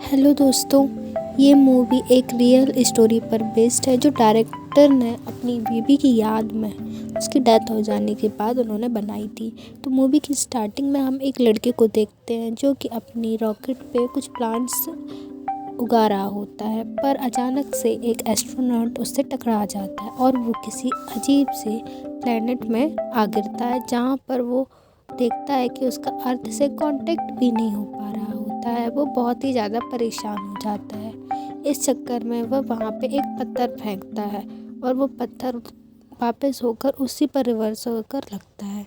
Hello दोस्तों, ये movie एक रियल स्टोरी पर बेस्ड है जो डायरेक्टर ने अपनी बीवी की याद में उसकी डेथ हो जाने के बाद उन्होंने बनाई थी। तो मूवी की स्टार्टिंग में हम एक लड़के को देखते हैं जो कि अपनी रॉकेट पे कुछ प्लांट्स उगा रहा होता है, पर अचानक से एक एस्ट्रोनॉट उससे टकरा जाता है और वो किसी अजीब से प्लेनेट में आ गिरता है जहाँ पर वो देखता है कि उसका अर्थ से कांटेक्ट भी नहीं हो पा रहा होता है। वो बहुत ही ज़्यादा परेशान हो जाता है। इस चक्कर में वह वहाँ पे एक पत्थर फेंकता है और वो पत्थर वापस होकर उसी पर रिवर्स होकर लगता है,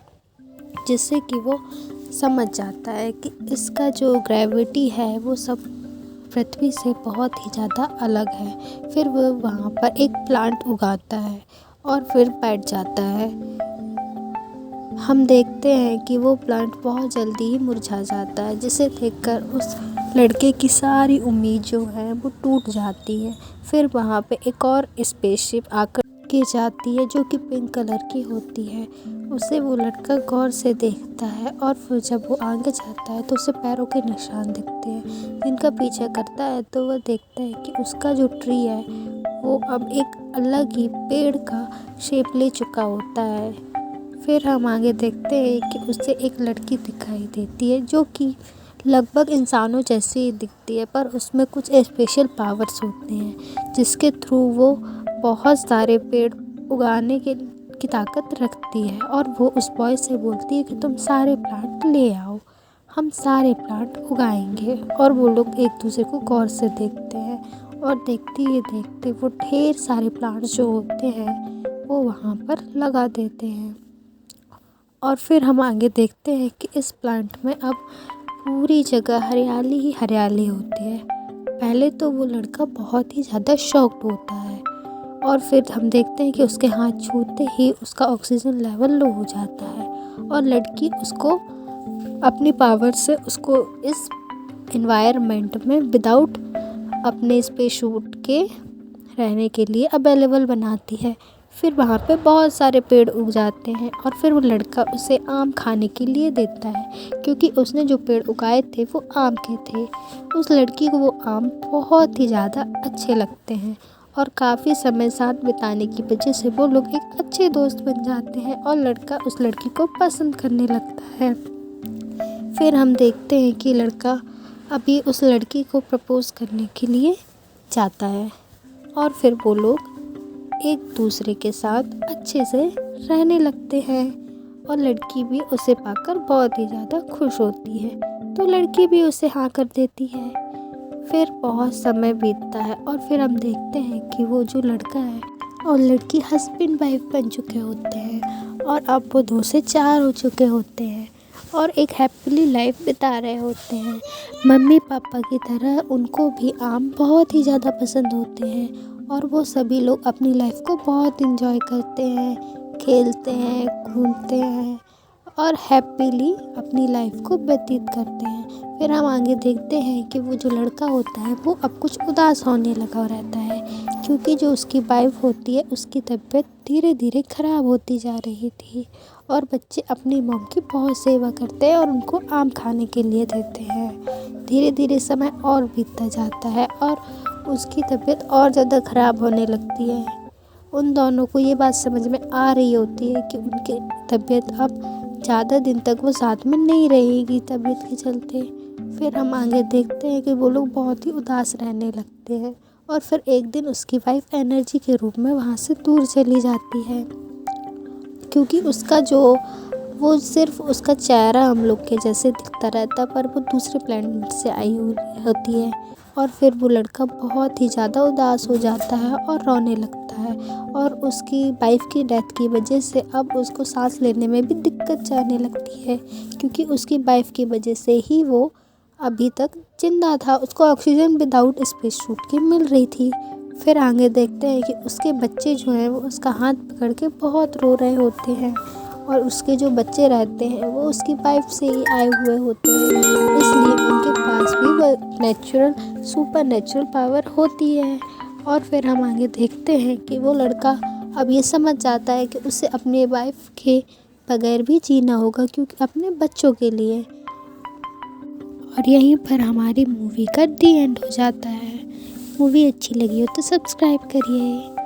जिससे कि वो समझ जाता है कि इसका जो ग्रेविटी है वो सब पृथ्वी से बहुत ही ज़्यादा अलग है। फिर वह वहाँ पर एक प्लांट उगाता है और फिर बैठ जाता है। हम देखते हैं कि वो प्लांट बहुत जल्दी ही मुरझा जाता है, जिसे देखकर उस लड़के की सारी उम्मीद जो है वो टूट जाती है। फिर वहाँ पे एक और स्पेसशिप आकर के जाती है जो कि पिंक कलर की होती है। उसे वो लड़का गौर से देखता है और फिर जब वो आगे जाता है तो उसे पैरों के निशान दिखते हैं जिनका पीछा करता है। तो वह देखता है कि उसका जो ट्री है वो अब एक अलग ही पेड़ का शेप ले चुका होता है। फिर हम आगे देखते हैं कि उससे एक लड़की दिखाई देती है जो कि लगभग इंसानों जैसी ही दिखती है, पर उसमें कुछ स्पेशल पावर्स होते हैं जिसके थ्रू वो बहुत सारे पेड़ उगाने की ताकत रखती है। और वो उस बॉय से बोलती है कि तुम सारे प्लांट ले आओ, हम सारे प्लांट उगाएंगे। और वो लोग एक दूसरे को गौर से देखते हैं और देखते ही देखते वो ढेर सारे प्लांट्स जो होते हैं वो वहाँ पर लगा देते हैं। और फिर हम आगे देखते हैं कि इस प्लांट में अब पूरी जगह हरियाली ही हरियाली होती है। पहले तो वो लड़का बहुत ही ज़्यादा शॉक्ड होता है और फिर हम देखते हैं कि उसके हाथ छूते ही उसका ऑक्सीजन लेवल लो हो जाता है और लड़की उसको अपनी पावर से उसको इस एनवायरनमेंट में विदाउट अपने स्पेस सूट के रहने के लिए अवेलेबल बनाती है। फिर वहाँ पे बहुत सारे पेड़ उग जाते हैं और फिर वो लड़का उसे आम खाने के लिए देता है, क्योंकि उसने जो पेड़ उगाए थे वो आम के थे। उस लड़की को वो आम बहुत ही ज़्यादा अच्छे लगते हैं और काफ़ी समय साथ बिताने की वजह से वो लोग एक अच्छे दोस्त बन जाते हैं और लड़का उस लड़की को पसंद करने लगता है। फिर हम देखते हैं कि लड़का अभी उस लड़की को प्रपोज़ करने के लिए जाता है और फिर वो लोग एक दूसरे के साथ अच्छे से रहने लगते हैं और लड़की भी उसे पाकर बहुत ही ज़्यादा खुश होती है। तो लड़की भी उसे हाँ कर देती है। फिर बहुत समय बीतता है और फिर हम देखते हैं कि वो जो लड़का है और लड़की हस्बैंड वाइफ बन चुके होते हैं और अब वो 2 से 4 हो चुके होते हैं और एक हैप्पीली लाइफ बिता रहे होते हैं। मम्मी पापा की तरह उनको भी आम बहुत ही ज़्यादा पसंद होते हैं और वो सभी लोग अपनी लाइफ को बहुत एंजॉय करते हैं, खेलते हैं, घूमते हैं और हैप्पीली अपनी लाइफ को व्यतीत करते हैं। फिर हम आगे देखते हैं कि वो जो लड़का होता है वो अब कुछ उदास होने लगा रहता है, क्योंकि जो उसकी वाइफ होती है उसकी तबीयत धीरे धीरे ख़राब होती जा रही थी और बच्चे अपनी मॉम की बहुत सेवा करते हैं और उनको आम खाने के लिए देते हैं। धीरे धीरे समय और बीतता जाता है और उसकी तबीयत और ज़्यादा ख़राब होने लगती है। उन दोनों को ये बात समझ में आ रही होती है कि उनकी तबीयत अब ज़्यादा दिन तक वो साथ में नहीं रहेगी तबीयत के चलते। फिर हम आगे देखते हैं कि वो लोग बहुत ही उदास रहने लगते हैं और फिर एक दिन उसकी वाइफ एनर्जी के रूप में वहाँ से दूर चली जाती है, क्योंकि उसका जो वो सिर्फ उसका चेहरा हम लोग के जैसे दिखता रहता, पर वो दूसरे प्लेनेट से आई हुई होती है। और फिर वो लड़का बहुत ही ज़्यादा उदास हो जाता है और रोने लगता है और उसकी वाइफ की डेथ की वजह से अब उसको सांस लेने में भी दिक्कत जाने लगती है, क्योंकि उसकी वाइफ की वजह से ही वो अभी तक जिंदा था। उसको ऑक्सीजन विदाउट स्पेस सूट की मिल रही थी। फिर आगे देखते हैं कि उसके बच्चे जो हैं वो उसका हाथ पकड़ के बहुत रो रहे होते हैं और उसके जो बच्चे रहते हैं वो उसकी वाइफ से ही आए हुए होते हैं, इसलिए उनके पास भी वो सुपर नेचुरल पावर होती है। और फिर हम आगे देखते हैं कि वो लड़का अब ये समझ जाता है कि उसे अपने वाइफ के बगैर भी जीना होगा, क्योंकि अपने बच्चों के लिए। और यहीं पर हमारी मूवी का दी एंड हो जाता है। मूवी अच्छी लगी हो तो सब्सक्राइब करिए।